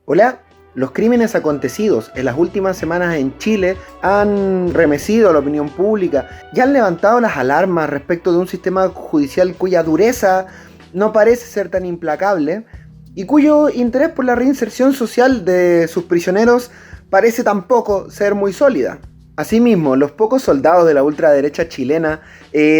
Hola, los crímenes acontecidos en las últimas semanas en Chile han remecido a la opinión pública y han levantado las alarmas respecto de un sistema judicial cuya dureza no parece ser tan implacable y cuyo interés por la reinserción social de sus prisioneros parece tampoco ser muy sólida. Asimismo, los pocos soldados de la ultraderecha chilena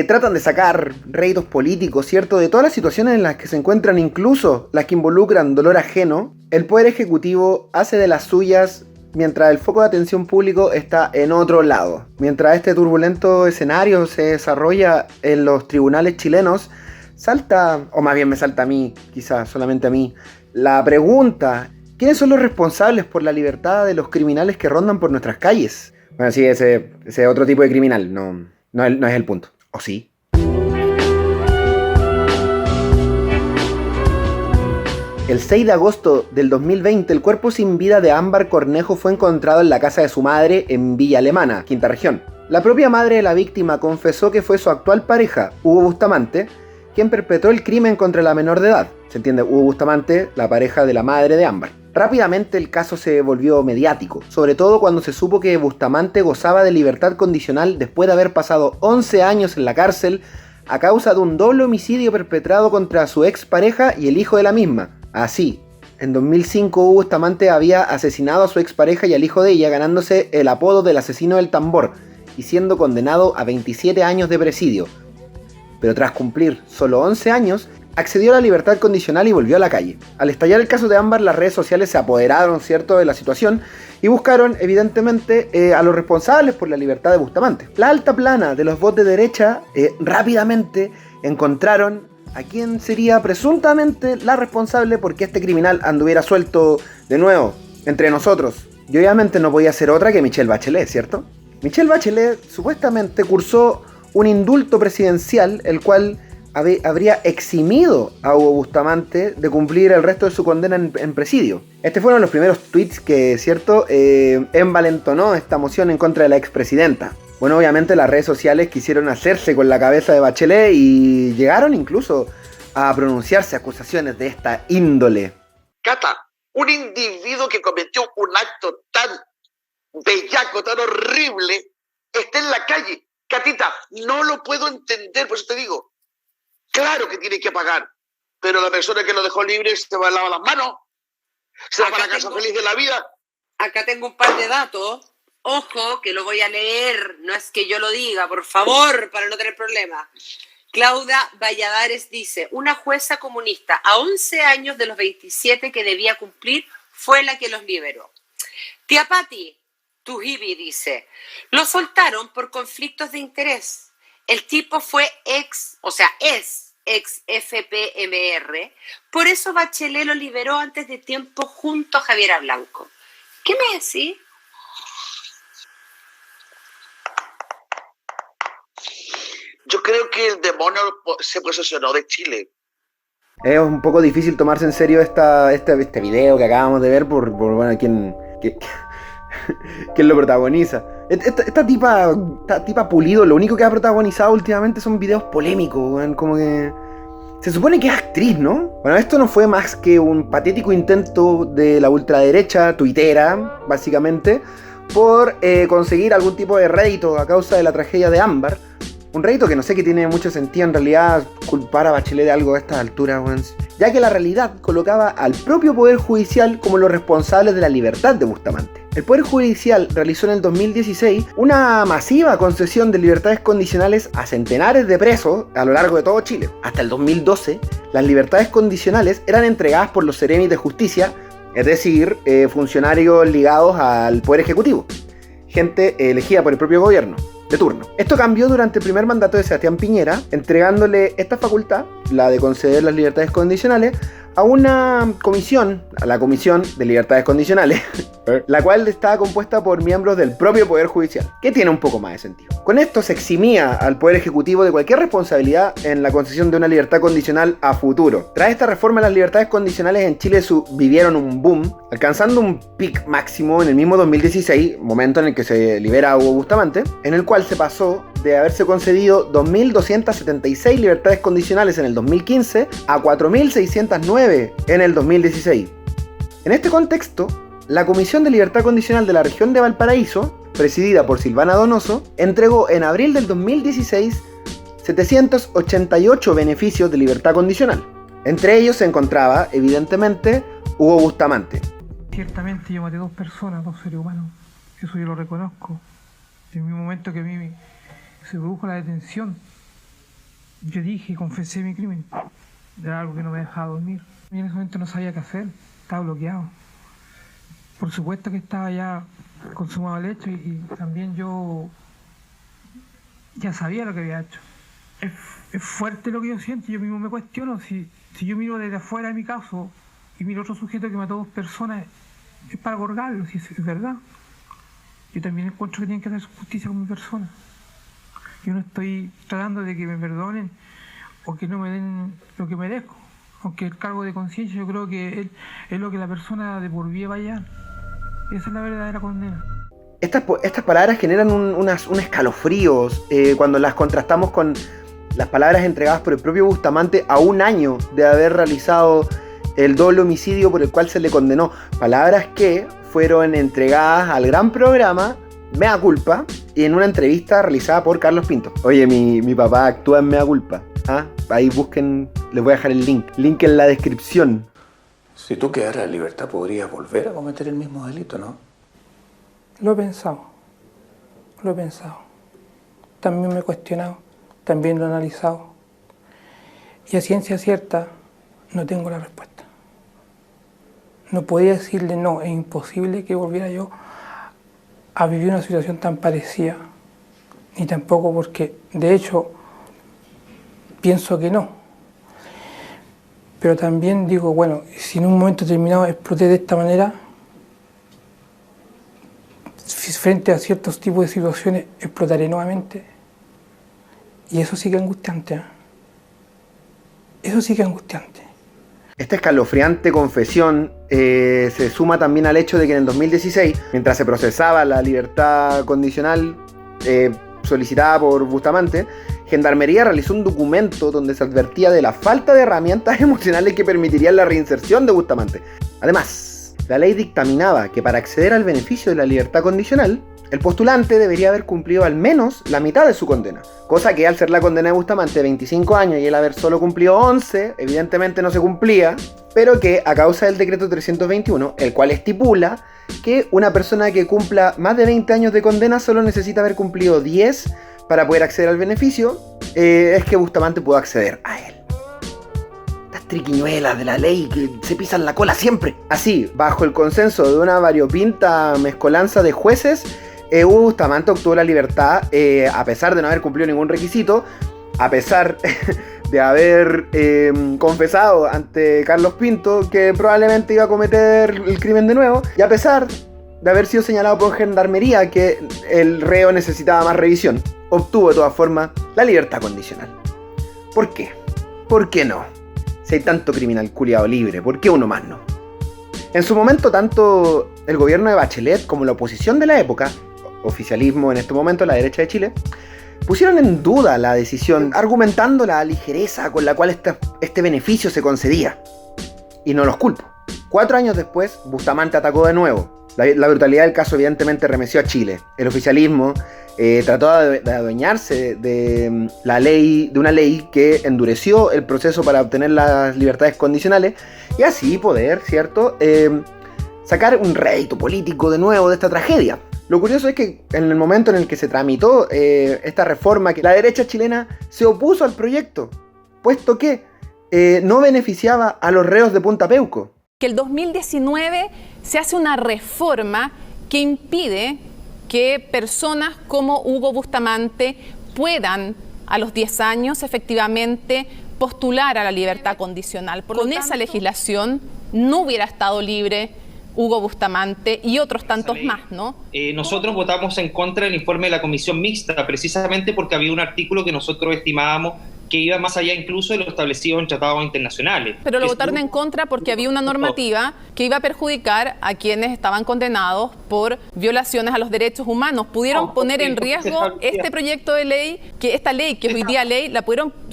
tratan de sacar réditos políticos, ¿cierto?, de todas las situaciones en las que se encuentran, incluso las que involucran dolor ajeno. El Poder Ejecutivo hace de las suyas mientras el foco de atención público está en otro lado. Mientras este turbulento escenario se desarrolla en los tribunales chilenos, salta, o más bien me salta a mí, quizás solamente a mí, la pregunta: ¿quiénes son los responsables por la libertad de los criminales que rondan por nuestras calles? Bueno, sí, ese otro tipo de criminal, no es el punto. ¿O sí? El 6 de agosto del 2020, el cuerpo sin vida de Ámbar Cornejo fue encontrado en la casa de su madre en Villa Alemana, Quinta Región. La propia madre de la víctima confesó que fue su actual pareja, Hugo Bustamante, quien perpetró el crimen contra la menor de edad. Se entiende, Hugo Bustamante, la pareja de la madre de Ámbar. Rápidamente el caso se volvió mediático, sobre todo cuando se supo que Bustamante gozaba de libertad condicional después de haber pasado 11 años en la cárcel a causa de un doble homicidio perpetrado contra su expareja y el hijo de la misma. Así, en 2005 Hugo Bustamante había asesinado a su expareja y al hijo de ella, ganándose el apodo del asesino del tambor y siendo condenado a 27 años de presidio. Pero tras cumplir solo 11 años, accedió a la libertad condicional y volvió a la calle. Al estallar el caso de Ámbar, las redes sociales se apoderaron, ¿cierto?, de la situación y buscaron, evidentemente, a los responsables por la libertad de Bustamante. La alta plana de los bots de derecha rápidamente encontraron a quien sería presuntamente la responsable porque este criminal anduviera suelto de nuevo entre nosotros. Y obviamente no podía ser otra que Michelle Bachelet, ¿cierto? Michelle Bachelet supuestamente cursó un indulto presidencial, el cual habría eximido a Hugo Bustamante de cumplir el resto de su condena en presidio. Este fueron los primeros tweets que, ¿cierto?, envalentonó esta moción en contra de la expresidenta. Bueno, obviamente las redes sociales quisieron hacerse con la cabeza de Bachelet y llegaron incluso a pronunciarse acusaciones de esta índole. Cata, un individuo que cometió un acto tan bellaco, tan horrible, está en la calle. Catita, no lo puedo entender, por eso te digo. Claro que tiene que pagar, pero la persona que lo dejó libre se va a lavar las manos, se va para la casa feliz de la vida. Acá tengo un par de datos. Ojo, que lo voy a leer, no es que yo lo diga, por favor, para no tener problemas. Claudia Valladares dice: una jueza comunista a 11 años de los 27 que debía cumplir fue la que los liberó. Tía Pati Tujibi dice: lo soltaron por conflictos de interés. El tipo fue es ex FPMR, por eso Bachelet lo liberó antes de tiempo junto a Javiera Blanco. ¿Qué me decís? Yo creo que el demonio se posesionó de Chile. Es un poco difícil tomarse en serio este video que acabamos de ver por bueno, quién lo protagoniza. Esta tipa Pulido, lo único que ha protagonizado últimamente son videos polémicos, como que se supone que es actriz, ¿no? Bueno, esto no fue más que un patético intento de la ultraderecha tuitera, básicamente, por conseguir algún tipo de rédito a causa de la tragedia de Ámbar. Un rédito que no sé que tiene mucho sentido en realidad culpar a Bachelet de algo a estas alturas, ya que la realidad colocaba al propio Poder Judicial como los responsables de la libertad de Bustamante. El Poder Judicial realizó en el 2016 una masiva concesión de libertades condicionales a centenares de presos a lo largo de todo Chile. Hasta el 2012, las libertades condicionales eran entregadas por los seremis de justicia, es decir, funcionarios ligados al Poder Ejecutivo, gente elegida por el propio gobierno de turno. Esto cambió durante el primer mandato de Sebastián Piñera, entregándole esta facultad la de conceder las libertades condicionales, a una comisión, a la Comisión de Libertades Condicionales, la cual estaba compuesta por miembros del propio Poder Judicial, que tiene un poco más de sentido. Con esto se eximía al Poder Ejecutivo de cualquier responsabilidad en la concesión de una libertad condicional a futuro. Tras esta reforma, las libertades condicionales en Chile vivieron un boom, alcanzando un pic máximo en el mismo 2016, momento en el que se libera a Hugo Bustamante, en el cual se pasó de haberse concedido 2.276 libertades condicionales en el 2015 a 4.609 en el 2016. En este contexto, la Comisión de Libertad Condicional de la región de Valparaíso, presidida por Silvana Donoso, entregó en abril del 2016 788 beneficios de libertad condicional. Entre ellos se encontraba, evidentemente, Hugo Bustamante. Ciertamente yo maté 2 personas, 2 seres humanos, eso yo lo reconozco. En el momento que a mí se produjo la detención, yo dije y confesé mi crimen. Era algo que no me dejaba dormir. Y en ese momento no sabía qué hacer, estaba bloqueado. Por supuesto que estaba ya consumado el hecho y también yo ya sabía lo que había hecho. Es fuerte lo que yo siento, yo mismo me cuestiono si yo miro desde afuera de mi caso y miro otro sujeto que mató 2 personas, es para colgarlo, si es verdad. Yo también encuentro que tienen que hacer justicia con mi persona. Yo no estoy tratando de que me perdonen o que no me den lo que merezco, aunque el cargo de conciencia yo creo que es lo que la persona de por vida va a hallar. Esa es la verdadera condena. Estas palabras generan un escalofríos cuando las contrastamos con las palabras entregadas por el propio Bustamante a un año de haber realizado el doble homicidio por el cual se le condenó. Palabras que fueron entregadas al gran programa Mea Culpa y en una entrevista realizada por Carlos Pinto. Oye, mi papá actúa en Mea Culpa. Ahí busquen, les voy a dejar el link en la descripción. Si tú quedaras en libertad podrías volver a cometer el mismo delito, ¿no? Lo he pensado. También me he cuestionado, también lo he analizado. Y a ciencia cierta no tengo la respuesta. No podía decirle no, es imposible que volviera yo a vivir una situación tan parecida. Ni tampoco porque, de hecho, pienso que no. Pero también digo, bueno, si en un momento determinado exploté de esta manera, frente a ciertos tipos de situaciones explotaré nuevamente. Y eso sí que es angustiante. Eso sí que es angustiante. Esta escalofriante confesión se suma también al hecho de que en el 2016, mientras se procesaba la libertad condicional solicitada por Bustamante, Gendarmería realizó un documento donde se advertía de la falta de herramientas emocionales que permitirían la reinserción de Bustamante. Además, la ley dictaminaba que para acceder al beneficio de la libertad condicional, el postulante debería haber cumplido al menos la mitad de su condena, cosa que al ser la condena de Bustamante de 25 años y él haber solo cumplido 11, evidentemente no se cumplía, pero que a causa del decreto 321, el cual estipula que una persona que cumpla más de 20 años de condena solo necesita haber cumplido 10 para poder acceder al beneficio, es que Bustamante pudo acceder a él. Estas triquiñuelas de la ley que se pisan la cola siempre. Así, bajo el consenso de una variopinta mezcolanza de jueces, Hugo Bustamante obtuvo la libertad a pesar de no haber cumplido ningún requisito, a pesar de haber confesado ante Carlos Pinto que probablemente iba a cometer el crimen de nuevo, y a pesar de haber sido señalado por Gendarmería que el reo necesitaba más revisión, obtuvo de todas formas la libertad condicional. ¿Por qué? ¿Por qué no? Si hay tanto criminal culiado libre, ¿por qué uno más no? En su momento, tanto el gobierno de Bachelet como la oposición de la época, oficialismo en este momento, la derecha de Chile, pusieron en duda la decisión, argumentando la ligereza con la cual este beneficio se concedía. Y no los culpo. 4 años después, Bustamante atacó de nuevo. La brutalidad del caso evidentemente remeció a Chile. El oficialismo trató de adueñarse de una ley que endureció el proceso para obtener las libertades condicionales y así poder, ¿cierto?, sacar un rédito político de nuevo de esta tragedia. Lo curioso es que en el momento en el que se tramitó esta reforma, que la derecha chilena se opuso al proyecto, puesto que no beneficiaba a los reos de Punta Peuco. Que el 2019 se hace una reforma que impide que personas como Hugo Bustamante puedan, a los 10 años, efectivamente postular a la libertad condicional. Con esa legislación no hubiera estado libre Hugo Bustamante y otros tantos más, ¿no? Nosotros votamos en contra del informe de la comisión mixta, precisamente porque había un artículo que nosotros estimábamos que iba más allá incluso de lo establecido en tratados internacionales. Pero lo votaron en contra porque había una normativa que iba a perjudicar a quienes estaban condenados por violaciones a los derechos humanos. ¿Pudieron poner en riesgo este proyecto de ley, esta ley que es hoy día ley,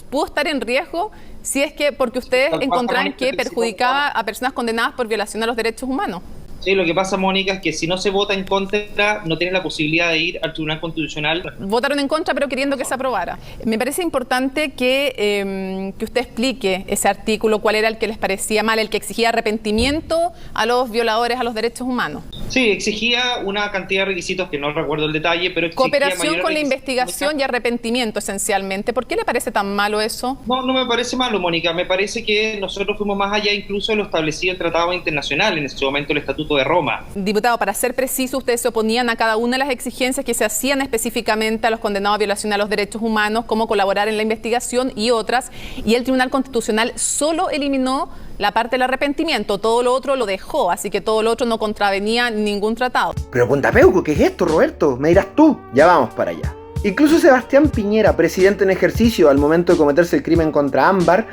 pudo estar en riesgo si es que porque ustedes encontraron que perjudicaba a personas condenadas por violación a los derechos humanos? Sí, lo que pasa, Mónica, es que si no se vota en contra, no tienes la posibilidad de ir al Tribunal Constitucional. Votaron en contra, pero queriendo que se aprobara. Me parece importante que usted explique ese artículo, cuál era el que les parecía mal, el que exigía arrepentimiento a los violadores a los derechos humanos. Sí, exigía una cantidad de requisitos que no recuerdo el detalle, pero exigía cooperación con la investigación y arrepentimiento, esencialmente. ¿Por qué le parece tan malo eso? No me parece malo, Mónica. Me parece que nosotros fuimos más allá incluso de lo establecido en tratados internacionales, en ese momento el Estatuto de Roma. Diputado, para ser preciso, ustedes se oponían a cada una de las exigencias que se hacían específicamente a los condenados a violación a los derechos humanos, como colaborar en la investigación y otras, y el Tribunal Constitucional solo eliminó la parte del arrepentimiento, todo lo otro lo dejó, así que todo lo otro no contravenía ningún tratado. Pero Punta Peuco, ¿qué es esto, Roberto? Me dirás tú. Ya vamos para allá. Incluso Sebastián Piñera, presidente en ejercicio al momento de cometerse el crimen contra Ámbar,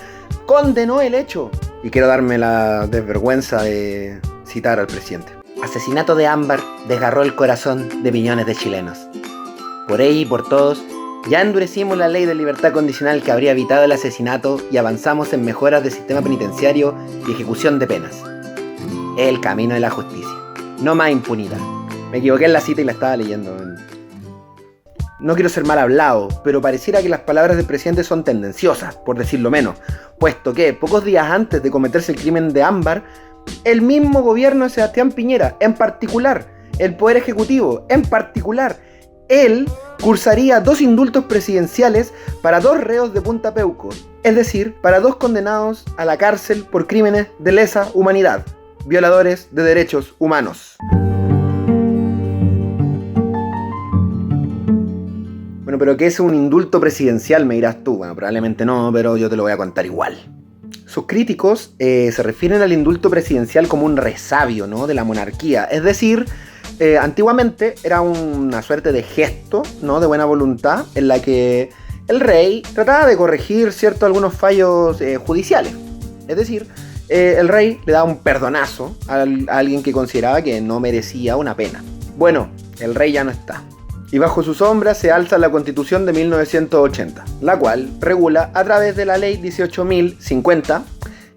condenó el hecho. Y quiero darme la desvergüenza de citar al presidente. Asesinato de Ámbar desgarró el corazón de millones de chilenos. Por ella y por todos, ya endurecimos la ley de libertad condicional que habría evitado el asesinato y avanzamos en mejoras del sistema penitenciario y ejecución de penas. El camino de la justicia. No más impunidad. Me equivoqué en la cita y la estaba leyendo. No quiero ser mal hablado, pero pareciera que las palabras del presidente son tendenciosas, por decirlo menos, puesto que pocos días antes de cometerse el crimen de Ámbar, el mismo gobierno de Sebastián Piñera, en particular, el Poder Ejecutivo, en particular, él cursaría 2 indultos presidenciales para 2 reos de Punta Peuco, es decir, para 2 condenados a la cárcel por crímenes de lesa humanidad, violadores de derechos humanos. Bueno, pero ¿qué es un indulto presidencial? Me dirás tú. Bueno, probablemente no, pero yo te lo voy a contar igual. Sus críticos se refieren al indulto presidencial como un resabio, ¿no?, de la monarquía. Es decir, antiguamente era una suerte de gesto, ¿no?, de buena voluntad en la que el rey trataba de corregir algunos fallos judiciales. Es decir, el rey le daba un perdonazo a alguien que consideraba que no merecía una pena. Bueno, el rey ya no está. Y bajo su sombra se alza la Constitución de 1980, la cual regula a través de la Ley 18.050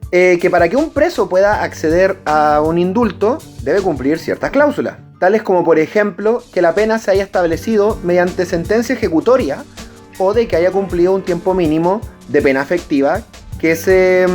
que para que un preso pueda acceder a un indulto debe cumplir ciertas cláusulas, tales como por ejemplo que la pena se haya establecido mediante sentencia ejecutoria o de que haya cumplido un tiempo mínimo de pena efectiva que se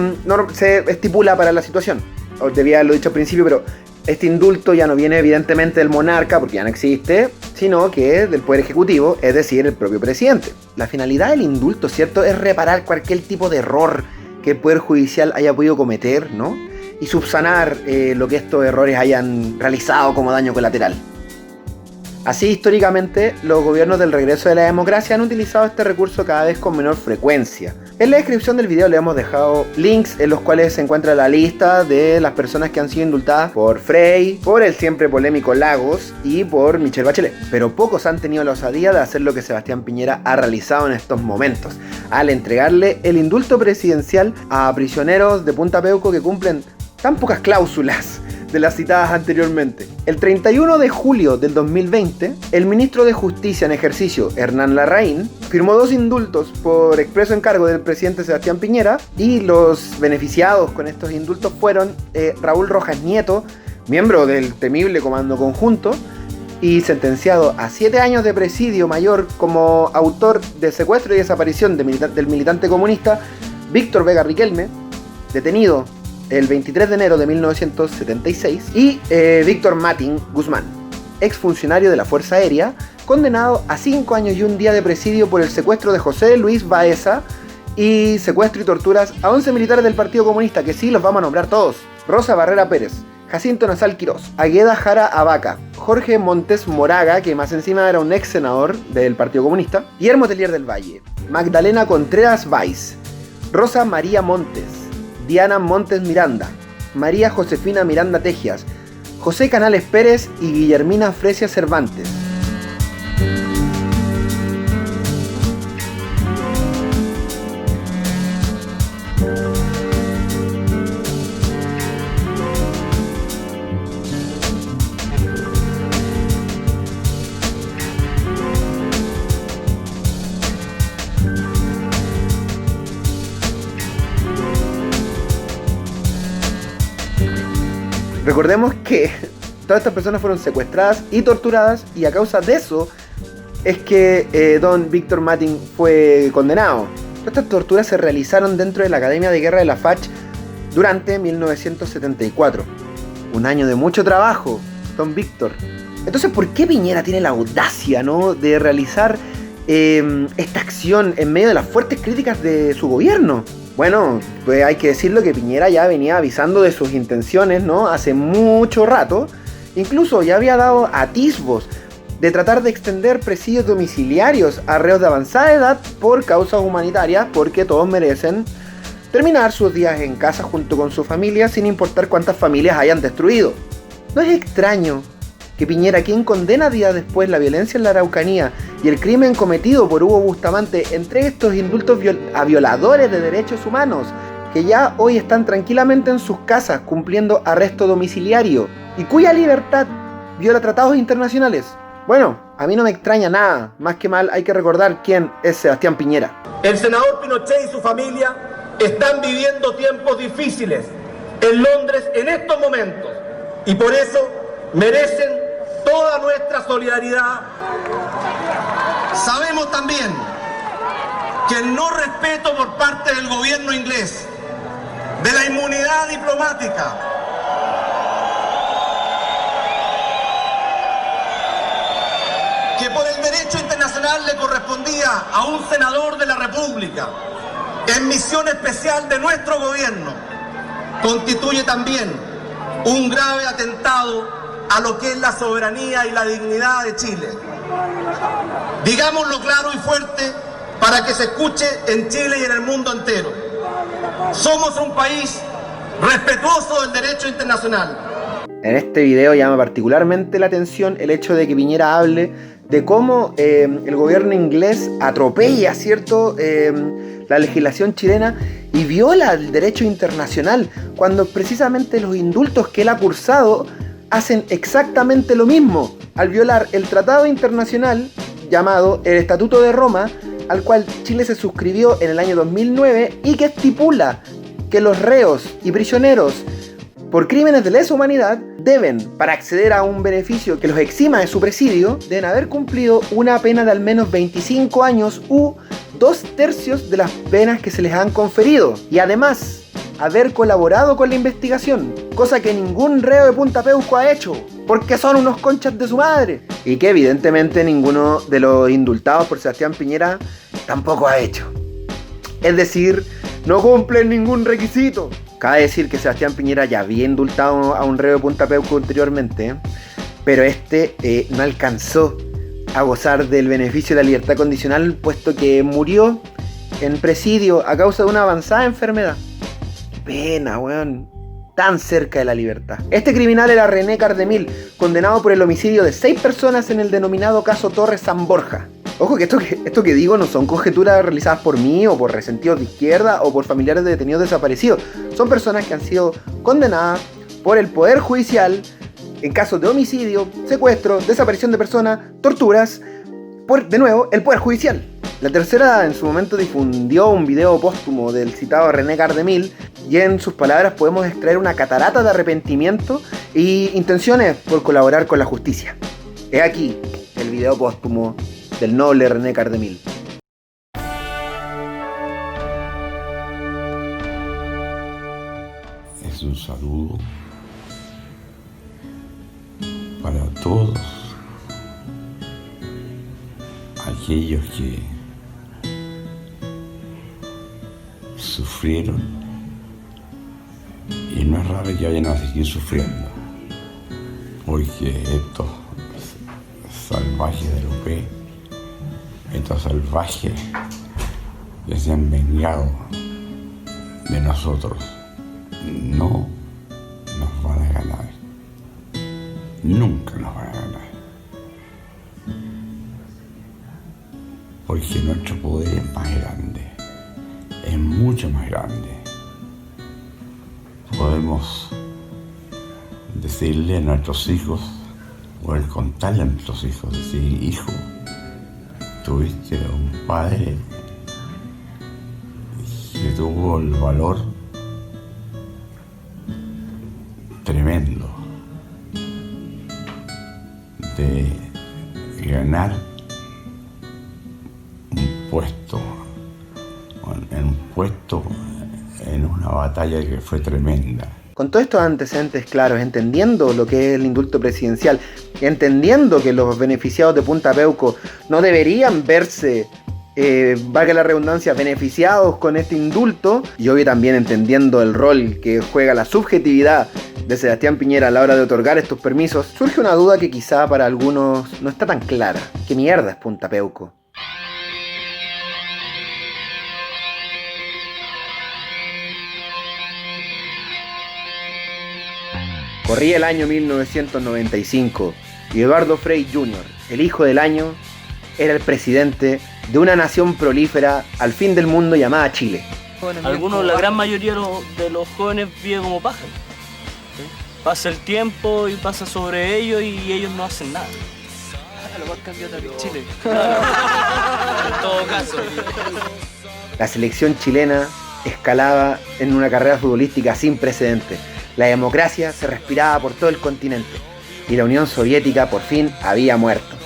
estipula para la situación. Os debía haberlo dicho al principio, pero este indulto ya no viene evidentemente del monarca, porque ya no existe, sino que es del Poder Ejecutivo, es decir, el propio presidente. La finalidad del indulto, ¿cierto?, es reparar cualquier tipo de error que el Poder Judicial haya podido cometer, ¿no?, y subsanar lo que estos errores hayan realizado como daño colateral. Así, históricamente, los gobiernos del regreso de la democracia han utilizado este recurso cada vez con menor frecuencia. En la descripción del video le hemos dejado links en los cuales se encuentra la lista de las personas que han sido indultadas por Frey, por el siempre polémico Lagos y por Michelle Bachelet. Pero pocos han tenido la osadía de hacer lo que Sebastián Piñera ha realizado en estos momentos, al entregarle el indulto presidencial a prisioneros de Punta Peuco que cumplen tan pocas cláusulas de las citadas anteriormente. El 31 de julio del 2020, el ministro de Justicia en ejercicio, Hernán Larraín, firmó 2 indultos por expreso encargo del presidente Sebastián Piñera, y los beneficiados con estos indultos fueron Raúl Rojas Nieto, miembro del temible Comando Conjunto, y sentenciado a 7 años de presidio mayor como autor de secuestro y desaparición del militante comunista Víctor Vega Riquelme, detenido el 23 de enero de 1976, y Víctor Matín Guzmán, exfuncionario de la Fuerza Aérea, condenado a 5 años y 1 día de presidio por el secuestro de José Luis Baeza y secuestro y torturas a 11 militares del Partido Comunista, que sí los vamos a nombrar todos: Rosa Barrera Pérez, Jacinto Nazal Quirós, Agueda Jara Abaca, Jorge Montes Moraga, que más encima era un ex senador del Partido Comunista, Guillermo Tellier del Valle, Magdalena Contreras Valls, Rosa María Montes, Diana Montes Miranda, María Josefina Miranda Tejias, José Canales Pérez y Guillermina Fresia Cervantes. Recordemos que todas estas personas fueron secuestradas y torturadas, y a causa de eso es que don Víctor Matting fue condenado. Todas estas torturas se realizaron dentro de la Academia de Guerra de la FACH durante 1974. Un año de mucho trabajo, don Víctor. Entonces, ¿por qué Piñera tiene la audacia, ¿no?, de realizar esta acción en medio de las fuertes críticas de su gobierno? Bueno, pues hay que decirlo que Piñera ya venía avisando de sus intenciones, ¿no?, hace mucho rato. Incluso ya había dado atisbos de tratar de extender presidios domiciliarios a reos de avanzada edad por causas humanitarias, porque todos merecen terminar sus días en casa junto con su familia, sin importar cuántas familias hayan destruido. No es extraño que Piñera, quien condena días después la violencia en la Araucanía y el crimen cometido por Hugo Bustamante, entregue estos indultos a violadores de derechos humanos, que ya hoy están tranquilamente en sus casas cumpliendo arresto domiciliario y cuya libertad viola tratados internacionales. Bueno, a mí no me extraña nada, más que mal hay que recordar quién es Sebastián Piñera. El senador Pinochet y su familia están viviendo tiempos difíciles en Londres en estos momentos, y por eso merecen toda nuestra solidaridad. Sabemos también que el no respeto por parte del gobierno inglés de la inmunidad diplomática, que por el derecho internacional le correspondía a un senador de la República en misión especial de nuestro gobierno, constituye también un grave atentado a lo que es la soberanía y la dignidad de Chile. Digámoslo claro y fuerte para que se escuche en Chile y en el mundo entero. Somos un país respetuoso del derecho internacional. En este video llama particularmente la atención el hecho de que Piñera hable de cómo el gobierno inglés atropella, ¿cierto?, la legislación chilena y viola el derecho internacional, cuando precisamente los indultos que él ha cursado hacen exactamente lo mismo, al violar el tratado internacional llamado el Estatuto de Roma, al cual Chile se suscribió en el año 2009 y que estipula que los reos y prisioneros por crímenes de lesa humanidad deben, para acceder a un beneficio que los exima de su presidio, deben haber cumplido una pena de al menos 25 años u 2/3 de las penas que se les han conferido, y además haber colaborado con la investigación, cosa que ningún reo de Punta Peuco ha hecho, porque son unos conchas de su madre, y que evidentemente ninguno de los indultados por Sebastián Piñera tampoco ha hecho. Es decir, no cumplen ningún requisito. Cabe decir que Sebastián Piñera ya había indultado a un reo de Punta Peuco anteriormente, pero no alcanzó a gozar del beneficio de la libertad condicional, puesto que murió en presidio a causa de una avanzada enfermedad. Qué pena, weón. Tan cerca de la libertad. Este criminal era René Cardemil, condenado por el homicidio de 6 personas en el denominado caso Torres San Borja. Ojo que esto que digo no son conjeturas realizadas por mí o por resentidos de izquierda o por familiares de detenidos desaparecidos. Son personas que han sido condenadas por el Poder Judicial en casos de homicidio, secuestro, desaparición de personas, torturas, por, de nuevo, el Poder Judicial. La Tercera en su momento difundió un video póstumo del citado René Cardemil, y en sus palabras podemos extraer una catarata de arrepentimiento y intenciones por colaborar con la justicia. He aquí el video póstumo del noble René Cardemil. Es un saludo para todos aquellos que sufrieron, y no es raro que vayan a seguir sufriendo, porque estos salvajes de López, estos salvajes que se han vengado de nosotros no nos van a ganar. Nunca nos van a ganar. Porque nuestro poder es más grande. Es mucho más grande. Podemos decirle a nuestros hijos, o el contarle a nuestros hijos, decir, hijo, tuviste un padre que tuvo el valor tremendo de ganar un puesto en una batalla que fue tremenda. Con todos estos antecedentes claros, entendiendo lo que es el indulto presidencial, entendiendo que los beneficiados de Punta Peuco no deberían verse, valga la redundancia, beneficiados con este indulto, y obvio también entendiendo el rol que juega la subjetividad de Sebastián Piñera a la hora de otorgar estos permisos, surge una duda que quizá para algunos no está tan clara. ¿Qué mierda es Punta Peuco? Corría el año 1995 y Eduardo Frei Jr., el hijo del año, era el presidente de una nación prolífera al fin del mundo llamada Chile. Algunos, la gran mayoría de los jóvenes vive como pájaros. Pasa el tiempo y pasa sobre ellos y ellos no hacen nada. Lo más cambiado de Chile. En todo caso. La selección chilena escalaba en una carrera futbolística sin precedentes. La democracia se respiraba por todo el continente y la Unión Soviética por fin había muerto.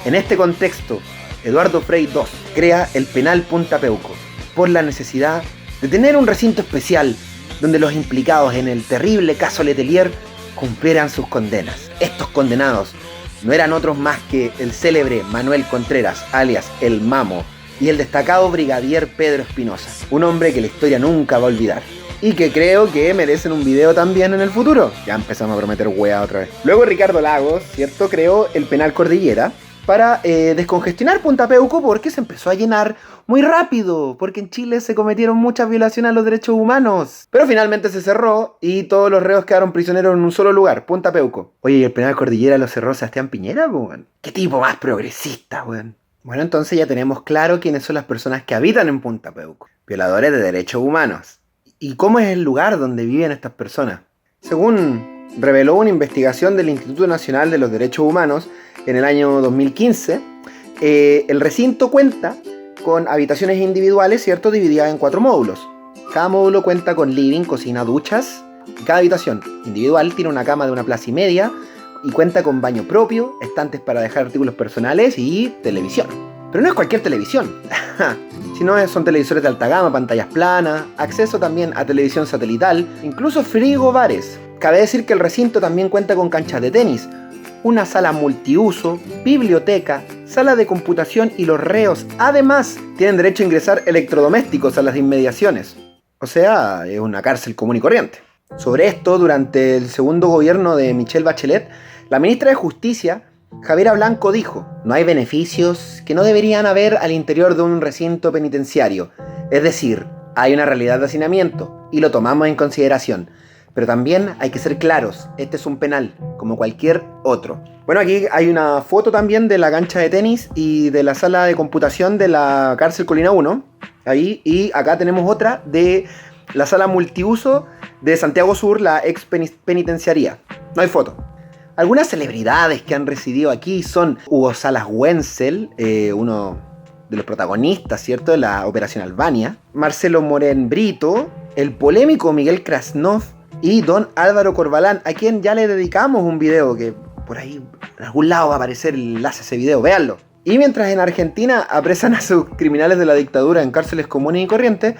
En este contexto, Eduardo Frei II crea el penal Punta Peuco por la necesidad de tener un recinto especial donde los implicados en el terrible caso Letelier cumplieran sus condenas. Estos condenados no eran otros más que el célebre Manuel Contreras, alias El Mamo, y el destacado brigadier Pedro Espinosa, un hombre que la historia nunca va a olvidar. Y que creo que merecen un video también en el futuro. Ya empezamos a prometer hueá otra vez. Luego Ricardo Lagos, ¿cierto? Creó el penal Cordillera para descongestionar Punta Peuco porque se empezó a llenar muy rápido. Porque en Chile se cometieron muchas violaciones a los derechos humanos. Pero finalmente se cerró y todos los reos quedaron prisioneros en un solo lugar, Punta Peuco. Oye, ¿y el penal Cordillera lo cerró Sebastián Piñera, weón? ¿Qué tipo más progresista, weón? Bueno, entonces ya tenemos claro quiénes son las personas que habitan en Punta Peuco. Violadores de derechos humanos. ¿Y cómo es el lugar donde viven estas personas? Según reveló una investigación del Instituto Nacional de los Derechos Humanos en el año 2015, el recinto cuenta con habitaciones individuales, ¿cierto? Divididas en 4 módulos. Cada módulo cuenta con living, cocina, duchas. Y cada habitación individual tiene una cama de 1,5 plazas y cuenta con baño propio, estantes para dejar artículos personales y televisión. Pero no es cualquier televisión, sino son televisores de alta gama, pantallas planas, acceso también a televisión satelital, incluso frigobares. Cabe decir que el recinto también cuenta con canchas de tenis, una sala multiuso, biblioteca, sala de computación y los reos además tienen derecho a ingresar electrodomésticos a las inmediaciones. O sea, es una cárcel común y corriente. Sobre esto, durante el segundo gobierno de Michelle Bachelet, la ministra de Justicia, Javiera Blanco, dijo: no hay beneficios que no deberían haber al interior de un recinto penitenciario. Es decir, hay una realidad de hacinamiento y lo tomamos en consideración. Pero también hay que ser claros, este es un penal, como cualquier otro. Bueno, aquí hay una foto también de la cancha de tenis y de la sala de computación de la cárcel Colina 1. Ahí, y acá tenemos otra de la sala multiuso de Santiago Sur, la ex penitenciaría. No hay foto. Algunas celebridades que han residido aquí son Hugo Salas Wenzel, uno de los protagonistas, ¿cierto?, de la Operación Albania, Marcelo Morén Brito, el polémico Miguel Krasnov y don Álvaro Corbalán, a quien ya le dedicamos un video que por ahí en algún lado va a aparecer el enlace a ese video, véanlo. Y mientras en Argentina apresan a sus criminales de la dictadura en cárceles comunes y corrientes,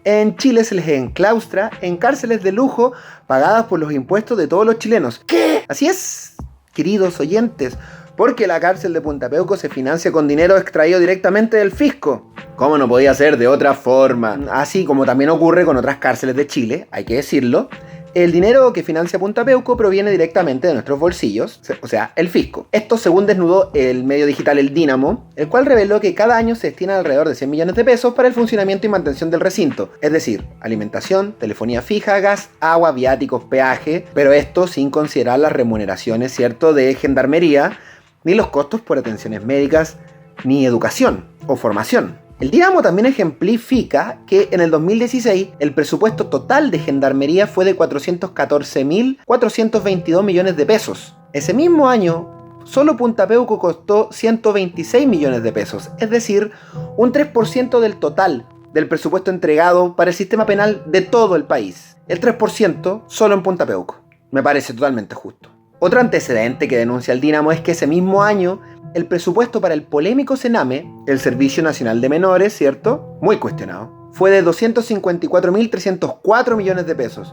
en Chile se les enclaustra en cárceles de lujo pagadas por los impuestos de todos los chilenos. ¿Qué? Así es, queridos oyentes, porque la cárcel de Punta Peuco se financia con dinero extraído directamente del fisco. ¿Cómo no podía ser de otra forma? Así como también ocurre con otras cárceles de Chile, hay que decirlo, El dinero que financia Punta Peuco proviene directamente de nuestros bolsillos, o sea, el fisco. Esto según desnudó el medio digital El Dínamo, el cual reveló que cada año se destina alrededor de 100 millones de pesos para el funcionamiento y mantención del recinto, es decir, alimentación, telefonía fija, gas, agua, viáticos, peaje, pero esto sin considerar las remuneraciones, ¿cierto?, de gendarmería, ni los costos por atenciones médicas, ni educación o formación. El Dínamo también ejemplifica que en el 2016 el presupuesto total de gendarmería fue de 414.422 millones de pesos. Ese mismo año, solo Punta Peuco costó 126 millones de pesos, es decir, un 3% del total del presupuesto entregado para el sistema penal de todo el país. El 3% solo en Punta Peuco. Me parece totalmente justo. Otro antecedente que denuncia el Dínamo es que ese mismo año el presupuesto para el polémico Sename, el Servicio Nacional de Menores, ¿cierto?, muy cuestionado, fue de 254.304 millones de pesos,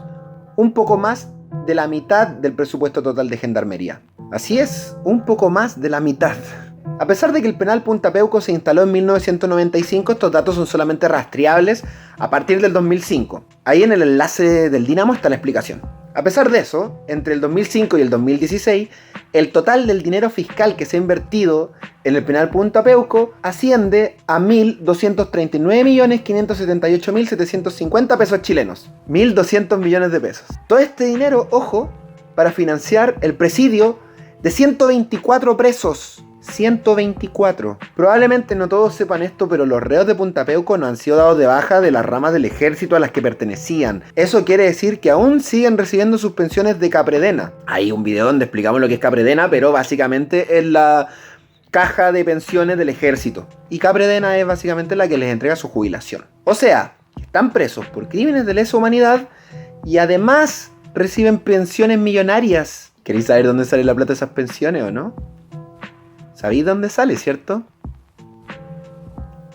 un poco más de la mitad del presupuesto total de gendarmería. Así es, un poco más de la mitad. A pesar de que el penal Punta Peuco se instaló en 1995, estos datos son solamente rastreables a partir del 2005. Ahí en el enlace del Dínamo está la explicación. A pesar de eso, entre el 2005 y el 2016, el total del dinero fiscal que se ha invertido en el penal Punta Peuco asciende a 1.239.578.750 pesos chilenos. 1.200 millones de pesos. Todo este dinero, ojo, para financiar el presidio de 124 presos. 124. Probablemente no todos sepan esto, pero los reos de Punta Peuco no han sido dados de baja de las ramas del ejército a las que pertenecían. Eso quiere decir que aún siguen recibiendo sus pensiones de Capredena. Hay un video donde explicamos lo que es Capredena, pero básicamente es la caja de pensiones del ejército. Y Capredena es básicamente la que les entrega su jubilación. O sea, están presos por crímenes de lesa humanidad y además reciben pensiones millonarias. ¿Queréis saber dónde sale la plata de esas pensiones o no? ¿Sabéis dónde sale, cierto?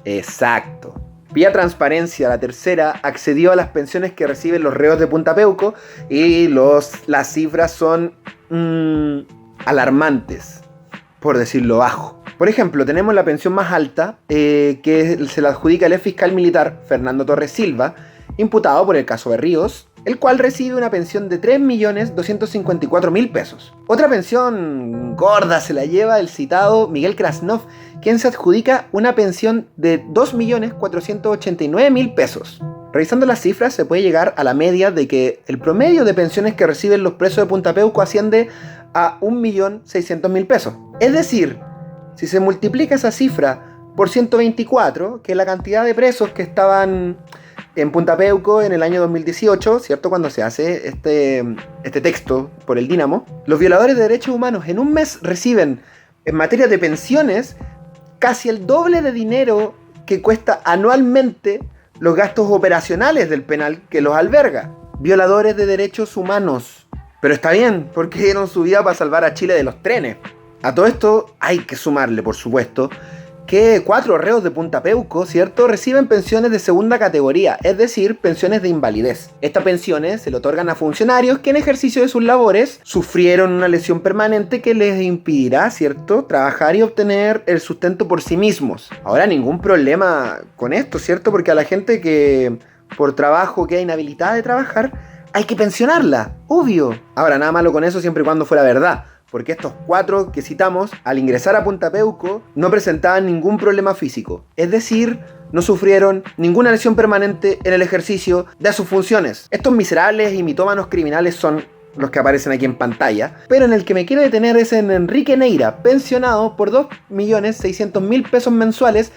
Exacto. Vía Transparencia, la tercera, accedió a las pensiones que reciben los reos de Punta Peuco y las cifras son alarmantes, por decirlo bajo. Por ejemplo, tenemos la pensión más alta que se la adjudica el ex fiscal militar Fernando Torres Silva, imputado por el caso Berríos, el cual recibe una pensión de 3.254.000 pesos. Otra pensión gorda se la lleva el citado Miguel Krasnov, quien se adjudica una pensión de 2.489.000 pesos. Revisando las cifras se puede llegar a la media de que el promedio de pensiones que reciben los presos de Punta Peuco asciende a 1.600.000 pesos. Es decir, si se multiplica esa cifra por 124, que es la cantidad de presos que estaban en Punta Peuco en el año 2018, ¿cierto?, cuando se hace este texto por el Dínamo, los violadores de derechos humanos en un mes reciben, en materia de pensiones, casi el doble de dinero que cuesta anualmente los gastos operacionales del penal que los alberga. Violadores de derechos humanos. Pero está bien, porque dieron su vida para salvar a Chile de los trenes. A todo esto hay que sumarle, por supuesto, que 4 reos de Punta Peuco, ¿cierto?, reciben pensiones de segunda categoría, es decir, pensiones de invalidez. Estas pensiones se le otorgan a funcionarios que en ejercicio de sus labores sufrieron una lesión permanente que les impedirá, ¿cierto?, trabajar y obtener el sustento por sí mismos. Ahora, ningún problema con esto, ¿cierto?, porque a la gente que por trabajo queda inhabilitada de trabajar, hay que pensionarla, obvio. Ahora, nada malo con eso siempre y cuando fuera verdad, porque estos 4 que citamos, al ingresar a Punta Peuco, no presentaban ningún problema físico. Es decir, no sufrieron ninguna lesión permanente en el ejercicio de sus funciones. Estos miserables y mitómanos criminales son los que aparecen aquí en pantalla, pero en el que me quiero detener es en Enrique Neira, pensionado por 2.600.000 pesos mensuales,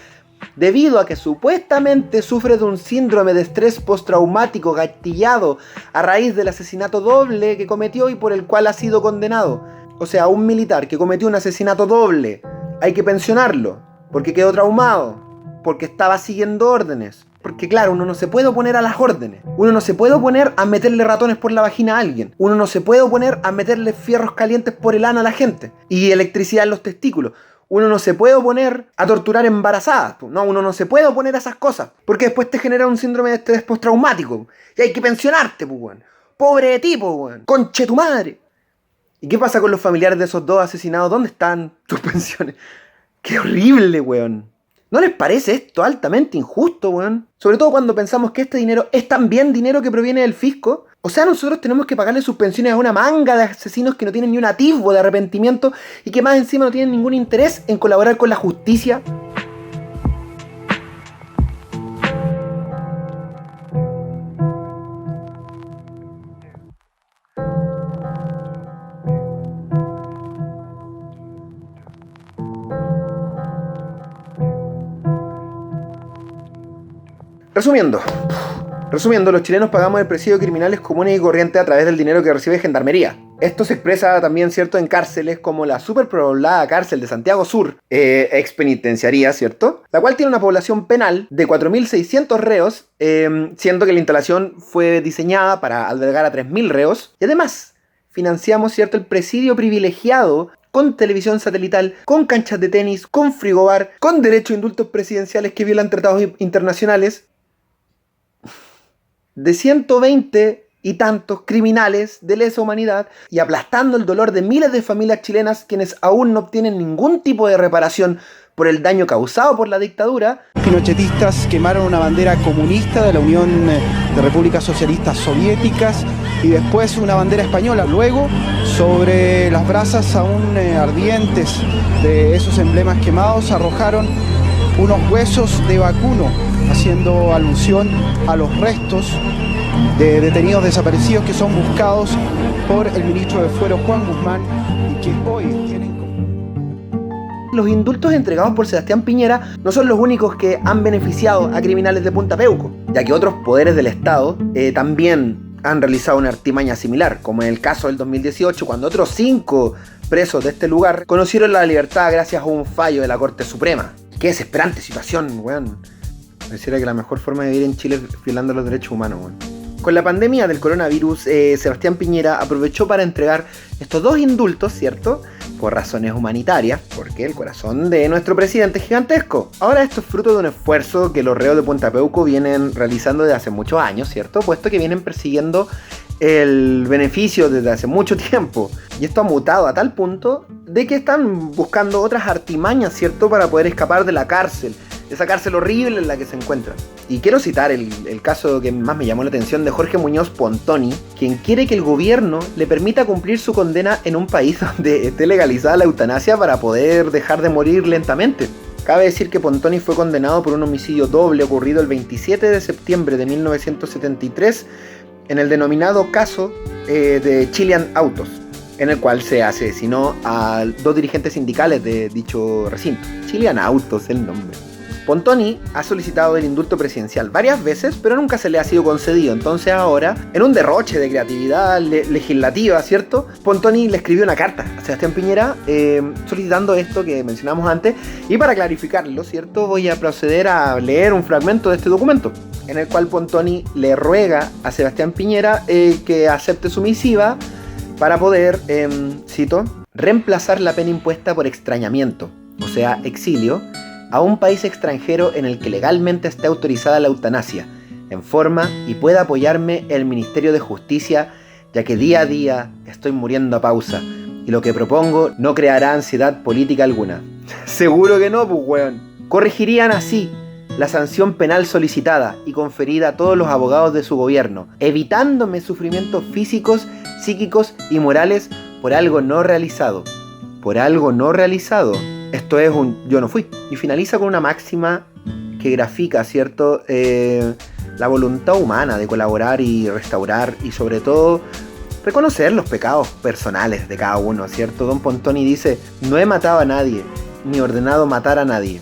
debido a que supuestamente sufre de un síndrome de estrés postraumático gatillado a raíz del asesinato doble que cometió y por el cual ha sido condenado. O sea, un militar que cometió un asesinato doble, hay que pensionarlo, porque quedó traumado, porque estaba siguiendo órdenes. Porque claro, uno no se puede oponer a las órdenes. Uno no se puede oponer a meterle ratones por la vagina a alguien. Uno no se puede oponer a meterle fierros calientes por el ano a la gente. Y electricidad en los testículos. Uno no se puede oponer a torturar embarazadas. No, uno no se puede oponer a esas cosas. Porque después te genera un síndrome de estrés postraumático. Y hay que pensionarte, pues, weón. Pobre de ti, pues, weón. Conche tu madre. ¿Y qué pasa con los familiares de esos 2 asesinados? ¿Dónde están tus pensiones? ¡Qué horrible, weón! ¿No les parece esto altamente injusto, weón? Sobre todo cuando pensamos que este dinero es también dinero que proviene del fisco. O sea, nosotros tenemos que pagarle sus pensiones a una manga de asesinos que no tienen ni un atisbo de arrepentimiento y que más encima no tienen ningún interés en colaborar con la justicia. Resumiendo, los chilenos pagamos el presidio de criminales comunes y corrientes a través del dinero que recibe Gendarmería. Esto se expresa también, ¿cierto?, en cárceles como la superpoblada cárcel de Santiago Sur, ex penitenciaría, ¿cierto?, la cual tiene una población penal de 4.600 reos, siendo que la instalación fue diseñada para albergar a 3.000 reos. Y además, financiamos, ¿cierto?, el presidio privilegiado con televisión satelital, con canchas de tenis, con frigobar, con derecho a indultos presidenciales que violan tratados internacionales, de 120 y tantos criminales de lesa humanidad y aplastando el dolor de miles de familias chilenas quienes aún no obtienen ningún tipo de reparación por el daño causado por la dictadura. Pinochetistas quemaron una bandera comunista de la Unión de Repúblicas Socialistas Soviéticas y después una bandera española. Luego, sobre las brasas aún ardientes de esos emblemas quemados, arrojaron unos huesos de vacuno, haciendo alusión a los restos de detenidos desaparecidos que son buscados por el ministro de Fuero, Juan Guzmán, y que hoy tienen... Los indultos entregados por Sebastián Piñera no son los únicos que han beneficiado a criminales de Punta Peuco, ya que otros poderes del Estado también han realizado una artimaña similar, como en el caso del 2018, cuando otros 5 presos de este lugar conocieron la libertad gracias a un fallo de la Corte Suprema. Qué desesperante situación, weón. Pareciera que la mejor forma de vivir en Chile es violando los derechos humanos, weón. Con la pandemia del coronavirus, Sebastián Piñera aprovechó para entregar estos 2 indultos, ¿cierto?, por razones humanitarias, porque el corazón de nuestro presidente es gigantesco. Ahora esto es fruto de un esfuerzo que los reos de Punta Peuco vienen realizando desde hace muchos años, ¿cierto?, puesto que vienen persiguiendo el beneficio desde hace mucho tiempo. Y esto ha mutado a tal punto de que están buscando otras artimañas, ¿cierto?, para poder escapar de la cárcel, esa cárcel horrible en la que se encuentran. Y quiero citar el caso que más me llamó la atención de Jorge Muñoz Pontoni, quien quiere que el gobierno le permita cumplir su condena en un país donde esté legalizada la eutanasia para poder dejar de morir lentamente. Cabe decir que Pontoni fue condenado por un homicidio doble ocurrido el 27 de septiembre de 1973 en el denominado caso de Chilean Autos, en el cual se asesinó a 2 dirigentes sindicales de dicho recinto. Chilean Autos, el nombre. Pontoni ha solicitado el indulto presidencial varias veces, pero nunca se le ha sido concedido. Entonces ahora, en un derroche de creatividad legislativa, ¿cierto?, Pontoni le escribió una carta a Sebastián Piñera solicitando esto que mencionamos antes. Y para clarificarlo, ¿cierto?, voy a proceder a leer un fragmento de este documento, en el cual Pontoni le ruega a Sebastián Piñera que acepte su misiva para poder, cito, reemplazar la pena impuesta por extrañamiento, o sea, exilio, a un país extranjero en el que legalmente esté autorizada la eutanasia, en forma y pueda apoyarme el Ministerio de Justicia, ya que día a día estoy muriendo a pausa y lo que propongo no creará ansiedad política alguna. Seguro que no, pues weón. Corregirían así la sanción penal solicitada y conferida a todos los abogados de su gobierno, evitándome sufrimientos físicos, psíquicos y morales por algo no realizado. Por algo no realizado. Esto es un yo no fui. Y finaliza con una máxima que grafica, ¿cierto?, la voluntad humana de colaborar y restaurar y sobre todo reconocer los pecados personales de cada uno, ¿cierto? Don Pontoni dice: no he matado a nadie, ni ordenado matar a nadie.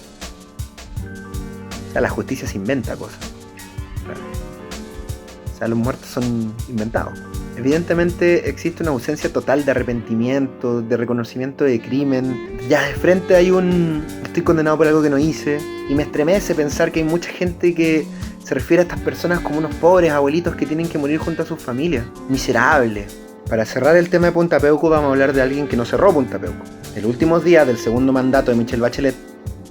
O sea, la justicia se inventa cosas. O sea, los muertos son inventados. Evidentemente existe una ausencia total de arrepentimiento, de reconocimiento de crimen. Ya de frente hay estoy condenado por algo que no hice. Y me estremece pensar que hay mucha gente que se refiere a estas personas como unos pobres abuelitos que tienen que morir junto a sus familias. Miserables. Para cerrar el tema de Punta Peuco, vamos a hablar de alguien que no cerró Punta Peuco. En los últimos días del segundo mandato de Michelle Bachelet,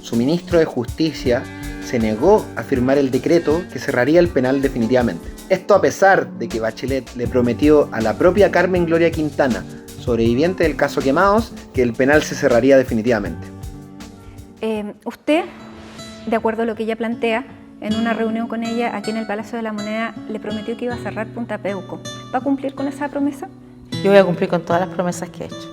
su ministro de Justicia se negó a firmar el decreto que cerraría el penal definitivamente. Esto a pesar de que Bachelet le prometió a la propia Carmen Gloria Quintana, sobreviviente del caso Quemados, que el penal se cerraría definitivamente. Usted, de acuerdo a lo que ella plantea, en una reunión con ella aquí en el Palacio de la Moneda, le prometió que iba a cerrar Punta Peuco. ¿Va a cumplir con esa promesa? Yo voy a cumplir con todas las promesas que he hecho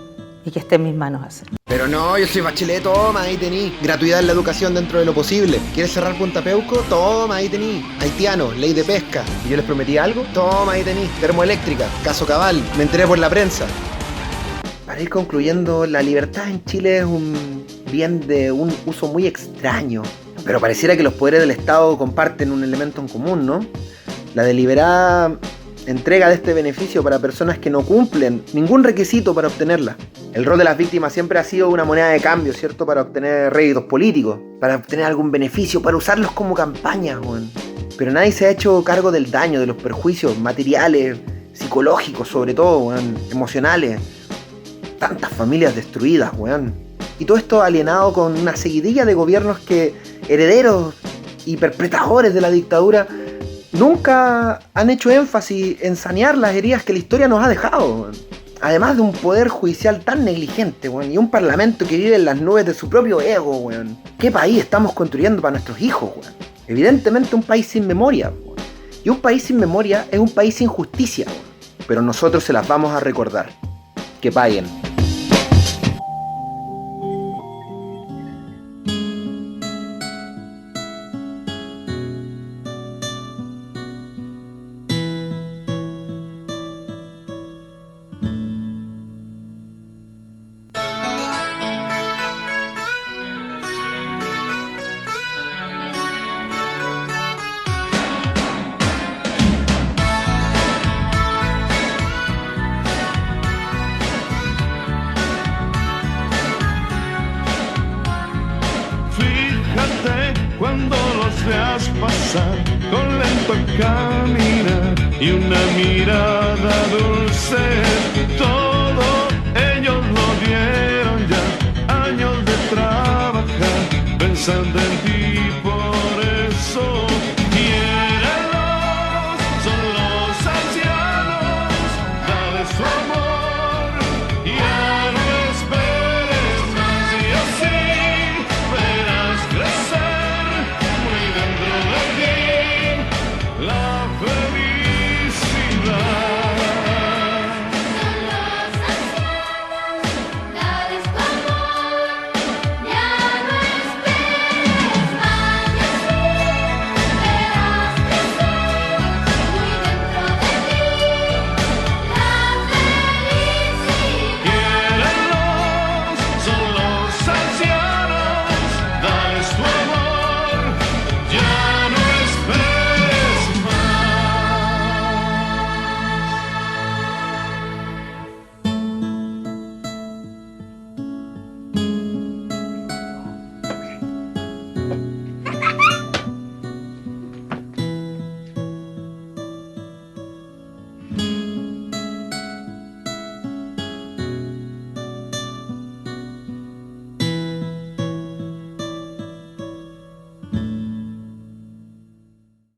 y que esté en mis manos hacer. Pero no, yo soy Bachelet, toma, ahí tení. Gratuidad en la educación dentro de lo posible. ¿Quieres cerrar Punta Peuco? Toma, ahí tení. Haitiano, ley de pesca. ¿Y yo les prometí algo? Toma, ahí tení. Termoeléctrica, caso Cabal, me enteré por la prensa. Para ir concluyendo, la libertad en Chile es un bien de un uso muy extraño. Pero pareciera que los poderes del Estado comparten un elemento en común, ¿no? La deliberada entrega de este beneficio para personas que no cumplen ningún requisito para obtenerla. El rol de las víctimas siempre ha sido una moneda de cambio, ¿cierto? Para obtener réditos políticos, para obtener algún beneficio, para usarlos como campañas, weón. Pero nadie se ha hecho cargo del daño, de los perjuicios materiales, psicológicos sobre todo, weón, emocionales. Tantas familias destruidas, weón. Y todo esto alienado con una seguidilla de gobiernos que, herederos y perpetradores de la dictadura, nunca han hecho énfasis en sanear las heridas que la historia nos ha dejado, weón. Además de un poder judicial tan negligente, weón, y un parlamento que vive en las nubes de su propio ego, weón. ¿Qué país estamos construyendo para nuestros hijos, weón? Evidentemente un país sin memoria, weón. Y un país sin memoria es un país sin justicia, weón. Pero nosotros se las vamos a recordar. Que paguen. Cuando los veas pasar con lento caminar y una mirada dulce, todo ellos lo dieron ya, años de trabajar pensando en ti.